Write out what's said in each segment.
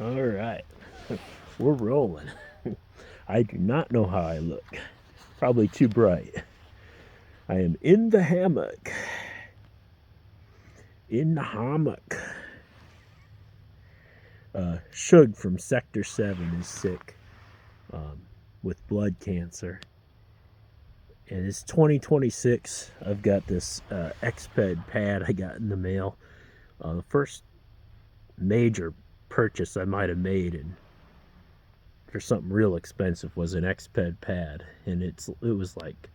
All right, we're rolling. I do not know how I look. Probably too bright. I am in the hammock. In the hammock. Shug from Sector 7 is sick with blood cancer. And it's 2026. I've got this Exped pad I got in the mail. The first major purchase I might have made, and for something real expensive, was an Exped pad, and it was like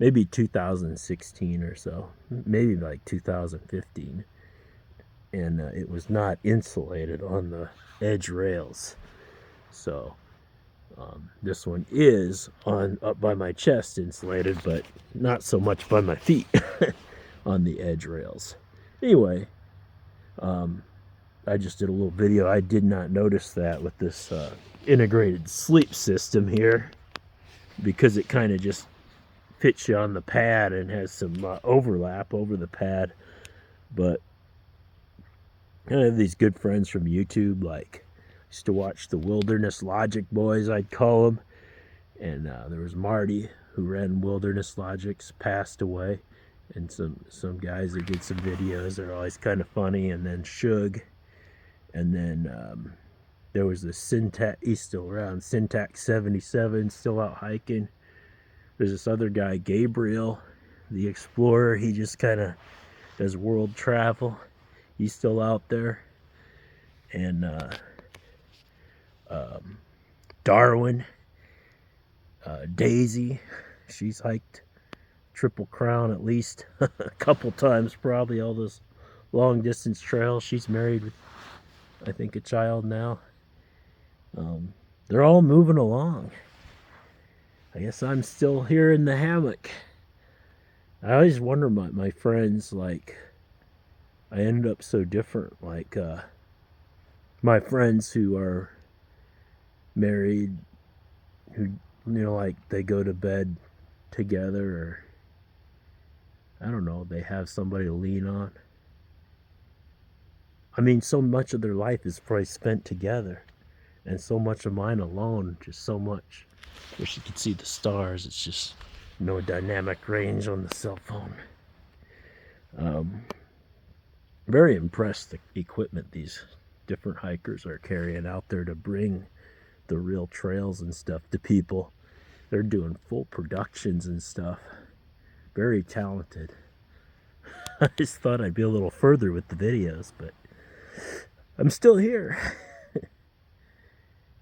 maybe 2016 or so, maybe like 2015, and it was not insulated on the edge rails. So this one is on up by my chest insulated, but not so much by my feet on the edge rails. Anyway, I just did a little video. I did not notice that with this integrated sleep system here, because it kind of just fits you on the pad and has some overlap over the pad. But I have these good friends from YouTube, like I used to watch the Wilderness Logic boys, I'd call them. And there was Marty, who ran Wilderness Logics, passed away. And some guys that did some videos, they're always kind of funny. And then Shug. And then there was the Syntax, he's still around, Syntax 77, still out hiking. There's this other guy, Gabriel, the explorer. He just kind of does world travel. He's still out there. And Darwin, Daisy, she's hiked Triple Crown at least a couple times, probably, all those long distance trails. She's married with, I think, a child now. They're all moving along. I guess I'm still here in the hammock. I always wonder, my friends, like, I ended up so different. Like, my friends who are married, who, like, they go to bed together, or, I don't know, they have somebody to lean on. I mean, so much of their life is probably spent together, and so much of mine alone, just so much. Wish you could see the stars. It's just no dynamic range on the cell phone. Very impressed the equipment these different hikers are carrying out there to bring the real trails and stuff to people. They're doing full productions and stuff. Very talented. I just thought I'd be a little further with the videos, but I'm still here.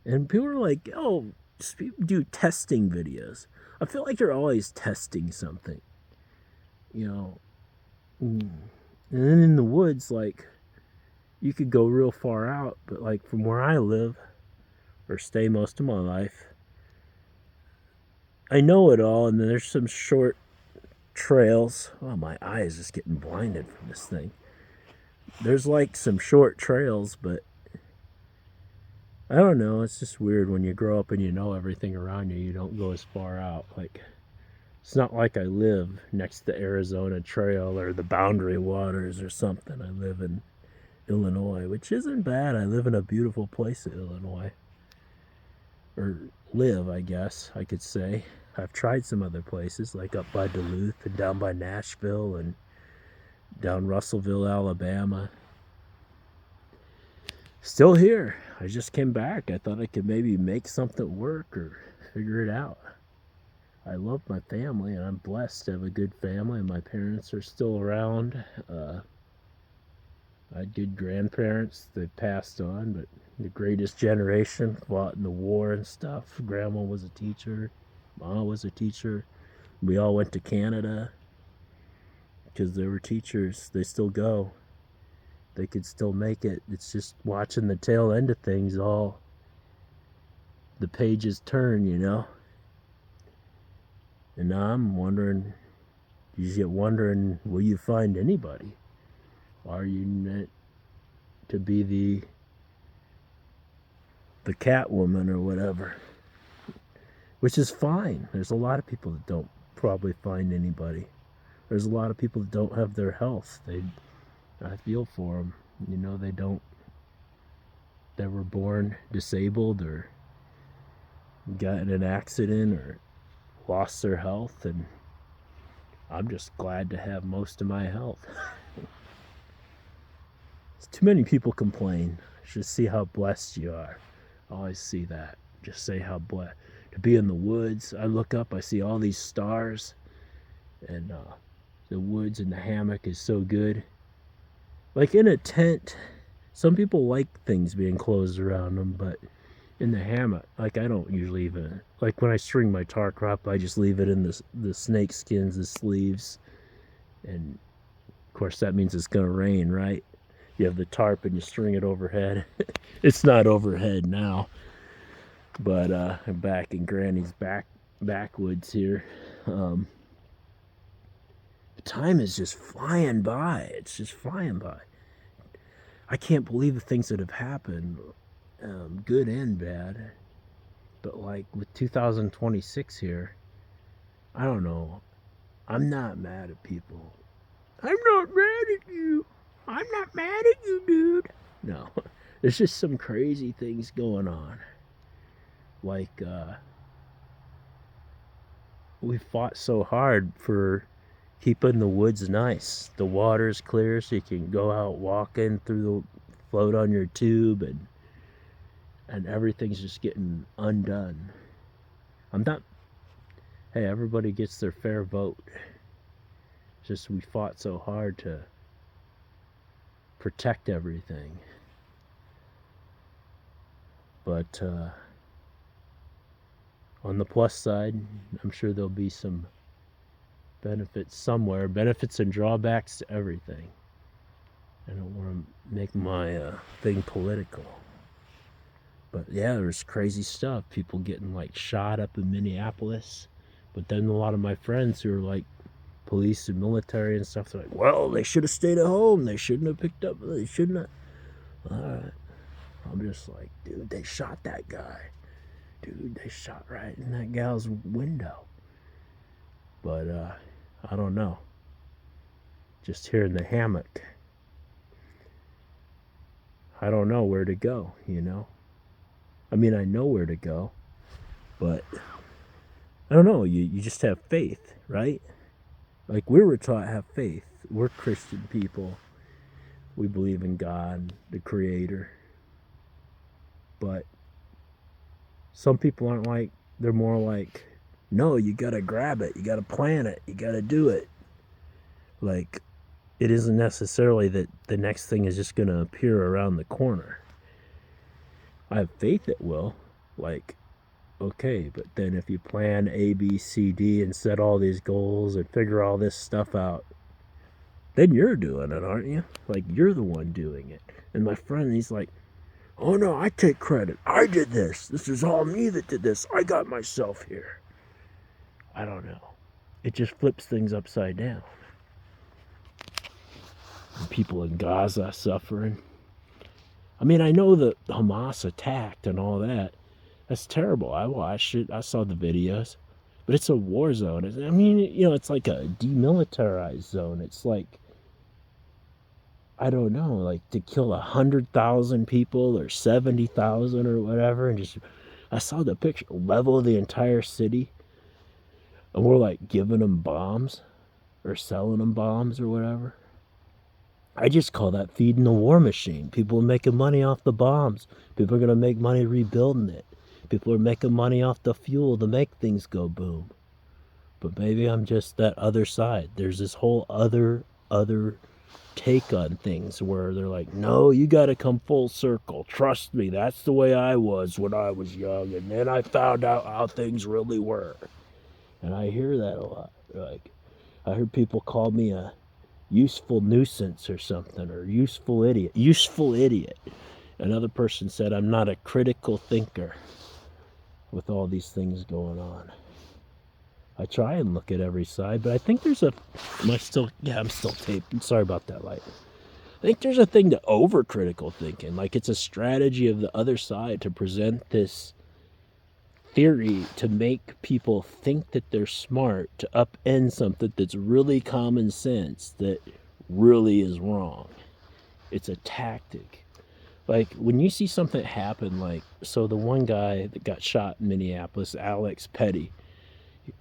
And people are like, oh, people do testing videos. I feel like they're always testing something, And then in the woods, like, you could go real far out, but like from where I live, or stay most of my life, I know it all, and then there's some short trails. Oh, my eye is just getting blinded from this thing. There's like some short trails, but I don't know, it's just weird when you grow up and you know everything around you. You don't go as far out. Like, it's not like I live next to the Arizona Trail or the Boundary Waters or something. I live in Illinois, which isn't bad. I live in a beautiful place in Illinois. Or live, I guess I could say. I've tried some other places, like up by Duluth and down by Nashville and down Russellville, Alabama. Still here. I just came back. I thought I could maybe make something work or figure it out. I love my family, and I'm blessed to have a good family, and my parents are still around. I had good grandparents. They passed on, but the greatest generation fought in the war and stuff. Grandma was a teacher. Ma was a teacher. We all went to Canada because they were teachers. They still go. They could still make it. It's just watching the tail end of things, all the pages turn, And now I'm wondering, you get wondering, will you find anybody? Are you meant to be the Catwoman or whatever? Which is fine. There's a lot of people that don't probably find anybody. There's a lot of people that don't have their health. I feel for them. They don't that were born disabled or got in an accident or lost their health, and I'm just glad to have most of my health. Too many people complain. Just see how blessed you are. I always see that. Just say how blessed. To be in the woods, I look up, I see all these stars, and the woods and the hammock is so good. Like in a tent, some people like things being closed around them, but in the hammock, like I don't usually even, like when I string my tarp up, I just leave it in the snake skins, the sleeves, and of course that means it's gonna rain, right? You have the tarp and you string it overhead. It's not overhead now, but I'm back in Granny's backwoods here. Time is just flying by. It's just flying by. I can't believe the things that have happened, good and bad. But like with 2026 here, I don't know. I'm not mad at people. I'm not mad at you. I'm not mad at you, dude. No, there's just some crazy things going on. Like, we fought so hard for keeping the woods nice. The water's clear so you can go out walking through float on your tube, and everything's just getting undone. Hey, everybody gets their fair vote. It's just we fought so hard to protect everything. But on the plus side, I'm sure there'll be some benefits somewhere. Benefits and drawbacks to everything. I don't want to make my thing political. But yeah, there's crazy stuff. People getting like shot up in Minneapolis. But then a lot of my friends who are like police and military and stuff, they're like, well, they should have stayed at home. They shouldn't have picked up. They shouldn't have. Alright. I'm just like, dude, they shot that guy. Dude, they shot right in that gal's window. But I don't know. Just here in the hammock, I don't know where to go, you know? I mean, I know where to go, but I don't know. You just have faith, right? Like we were taught to have faith. We're Christian people. We believe in God, the Creator. But some people aren't like, they're more like, no, you gotta grab it, you gotta plan it, you gotta do it. Like, it isn't necessarily that the next thing is just gonna appear around the corner. I have faith it will. Like, okay, but then if you plan A, B, C, D and set all these goals and figure all this stuff out, then you're doing it, aren't you? Like, you're the one doing it. And my friend, he's like, oh no, I take credit. I did this. This is all me that did this. I got myself here. I don't know. It just flips things upside down. And people in Gaza suffering. I mean, I know that Hamas attacked and all that. That's terrible. I watched it. I saw the videos. But it's a war zone. I mean, you know, it's like a demilitarized zone. It's like, I don't know, like to kill 100,000 people or 70,000 or whatever. And just, I saw the picture, level the entire city. And we're like giving them bombs or selling them bombs or whatever. I just call that feeding the war machine. People are making money off the bombs. People are going to make money rebuilding it. People are making money off the fuel to make things go boom. But maybe I'm just that other side. There's this whole other take on things where they're like, no, you got to come full circle. Trust me, that's the way I was when I was young. And then I found out how things really were. And I hear that a lot. Like, I heard people call me a useful nuisance or something, or useful idiot. Another person said I'm not a critical thinker with all these things going on. I try and look at every side, but I think there's I'm still taped. Sorry about that light. I think there's a thing to overcritical thinking. Like, it's a strategy of the other side to present this theory to make people think that they're smart, to upend something that's really common sense that really is wrong. It's a tactic. Like, when you see something happen, like, so the one guy that got shot in Minneapolis, Exped,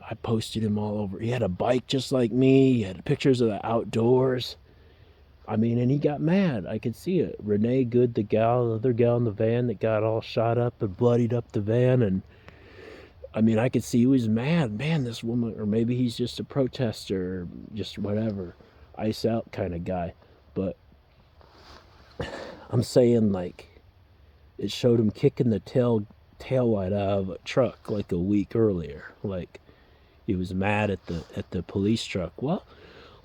I posted him all over. He had a bike just like me. He had pictures of the outdoors. I mean, and he got mad. I could see it. Renee Good, the other gal in the van that got all shot up and bloodied up the van. And I mean, I could see he was mad. Man, this woman, or maybe he's just a protester, or just whatever, ice out kind of guy. But I'm saying, like, it showed him kicking the tail light out of a truck like a week earlier. Like, he was mad at the police truck. Well,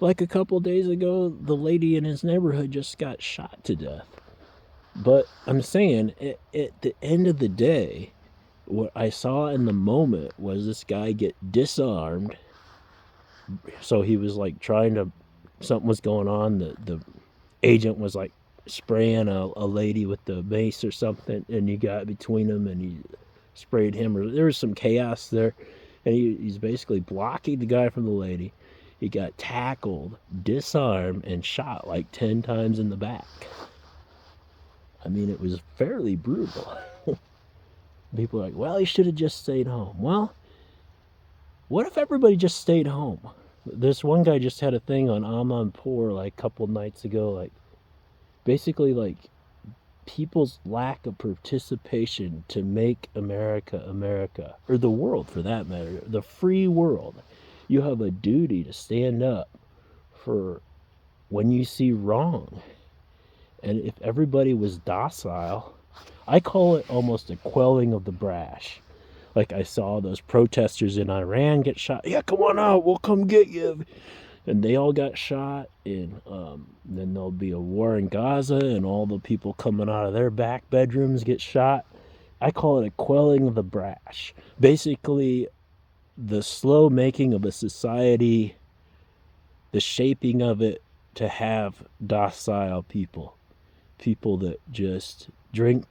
like a couple days ago, the lady in his neighborhood just got shot to death. But I'm saying, at the end of the day, what I saw in the moment was this guy get disarmed. So he was like trying to, something was going on. The agent was like spraying a lady with the mace or something, and he got between them and he sprayed him. Or there was some chaos there, and he's basically blocking the guy from the lady. He got tackled, disarmed, and shot like 10 times in the back. I mean, it was fairly brutal. People are like, well, he should have just stayed home. Well, what if everybody just stayed home? This one guy just had a thing on Amanpour like a couple nights ago, like basically like people's lack of participation to make America America, or the world for that matter, the free world. You have a duty to stand up for when you see wrong. And if everybody was docile, I call it almost a quelling of the brash. Like, I saw those protesters in Iran get shot. Yeah, come on out, we'll come get you. And they all got shot. And then there'll be a war in Gaza, and all the people coming out of their back bedrooms get shot. I call it a quelling of the brash. Basically, the slow making of a society, the shaping of it to have docile people that just drink,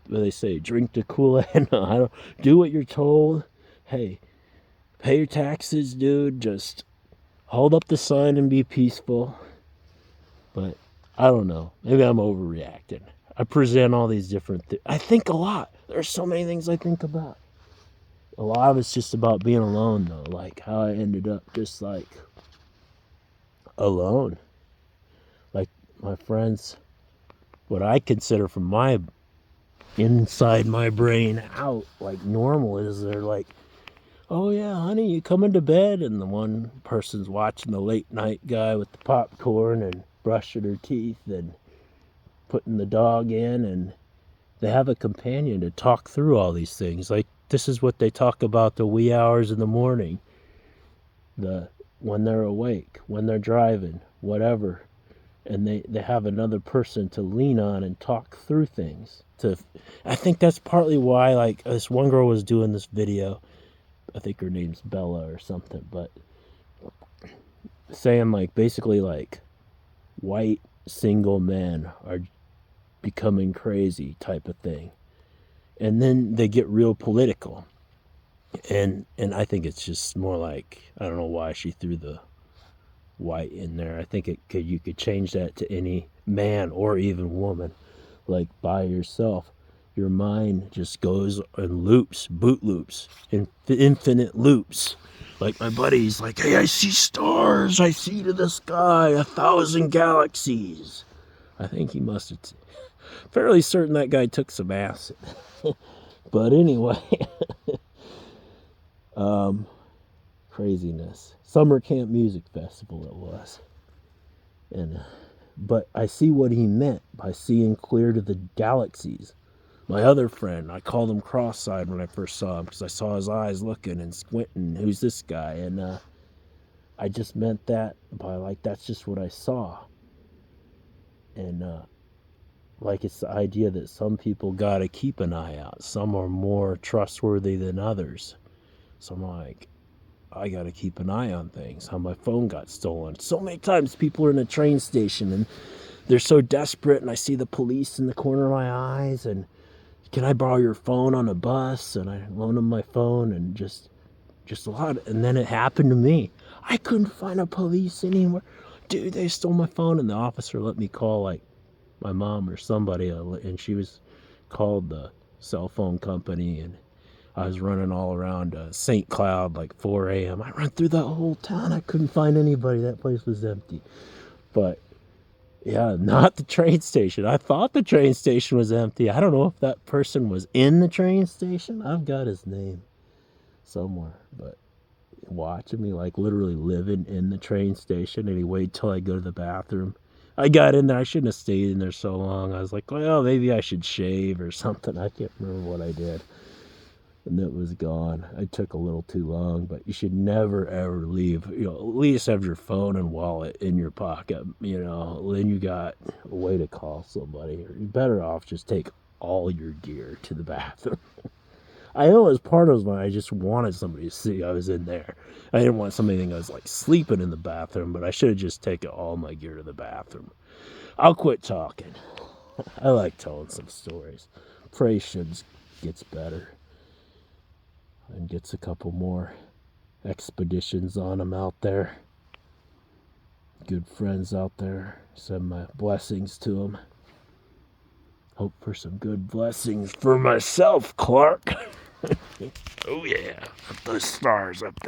what they say, drink the Kool-Aid. No, I don't do what you're told. Hey, pay your taxes, dude. Just hold up the sign and be peaceful. But I don't know. Maybe I'm overreacting. I present all these different things. I think a lot. There's so many things I think about. A lot of it's just about being alone, though. Like how I ended up just like alone. Like my friends, what I consider from my inside my brain out, like normal, is they're like, oh yeah, honey, you coming to bed? And the one person's watching the late night guy with the popcorn and brushing her teeth and putting the dog in, and they have a companion to talk through all these things. Like, this is what they talk about the wee hours in the morning, when they're awake, when they're driving, whatever. And they have another person to lean on and talk through things. I think that's partly why, like, this one girl was doing this video. I think her name's Bella or something, but saying, like, basically, like, white single men are becoming crazy type of thing. And then they get real political. And I think it's just more like, I don't know why she threw the white in there. I think you could change that to any man or even woman. Like, by yourself, your mind just goes in loops, boot loops, infinite loops. Like my buddy's like, hey, I see stars, I see to the sky 1,000 galaxies. I think he must have fairly certain that guy took some acid. But anyway, craziness. Summer Camp Music Festival it was. And but I see what he meant by seeing clear to the galaxies. My other friend, I called him cross-eyed when I first saw him because I saw his eyes looking and squinting. Who's this guy? And I just meant that by, like, that's just what I saw. And like, it's the idea that some people gotta keep an eye out. Some are more trustworthy than others. So I'm like, I gotta keep an eye on things. How my phone got stolen. So many times people are in a train station and they're so desperate, and I see the police in the corner of my eyes, and can I borrow your phone on a bus? And I loan them my phone, and just a lot. And then it happened to me. I couldn't find a police anywhere. Dude, they stole my phone, and the officer let me call, like, my mom or somebody, and she was called the cell phone company, and I was running all around St. Cloud like 4 a.m. I ran through that whole town. I couldn't find anybody. That place was empty. But yeah, not the train station. I thought the train station was empty. I don't know if that person was in the train station. I've got his name somewhere, but watching me like literally living in the train station, and he waited till I go to the bathroom. I got in there. I shouldn't have stayed in there so long. I was like, well, maybe I should shave or something. I can't remember what I did. And it was gone. I took a little too long, but you should never ever leave. You know, at least have your phone and wallet in your pocket. You know, then you got a way to call somebody. Or you're better off just take all your gear to the bathroom. I know as part of mine, I just wanted somebody to see I was in there. I didn't want somebody to think I was like sleeping in the bathroom, but I should have just taken all my gear to the bathroom. I'll quit talking. I like telling some stories. Pray Shug gets better and gets a couple more expeditions on him out there. Good friends out there. Send my blessings to him. Hope for some good blessings for myself, Clark. Oh yeah, those stars up there.